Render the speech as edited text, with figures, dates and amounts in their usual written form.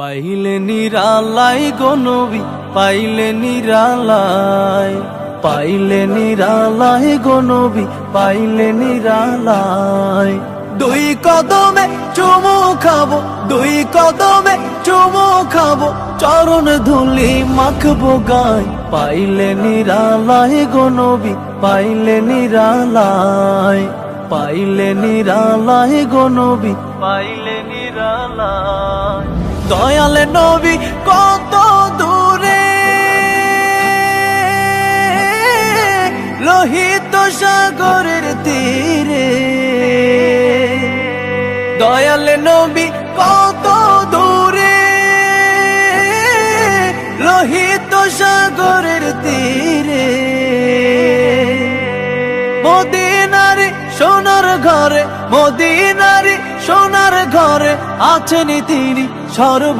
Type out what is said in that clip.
পাইলে নিরালাই গো নবী, পাইলে নিরালাই, পাইলে নিরালাই গো নবী, পাইলে নিরালাই। দুই কদমে চুমু খাবো, দুই কদমে চুমু খাবো, চরণ ধুলি মাখবো গায়। পাইলে নিরালাই গো নবী, পাইলে নিরালাই, পাইলে নিরালাই গো নবী, পাইলে নিরালাই। দয়ালে নবী কত দূরে, লোহিত সাগরের তীরে। দয়ালে নবী কত দূরে, লোহিত সাগরের তীরে। মদিনারে সোনার ঘরে, মদিনারে সোনার ঘরে আছেন তিনি সর্ব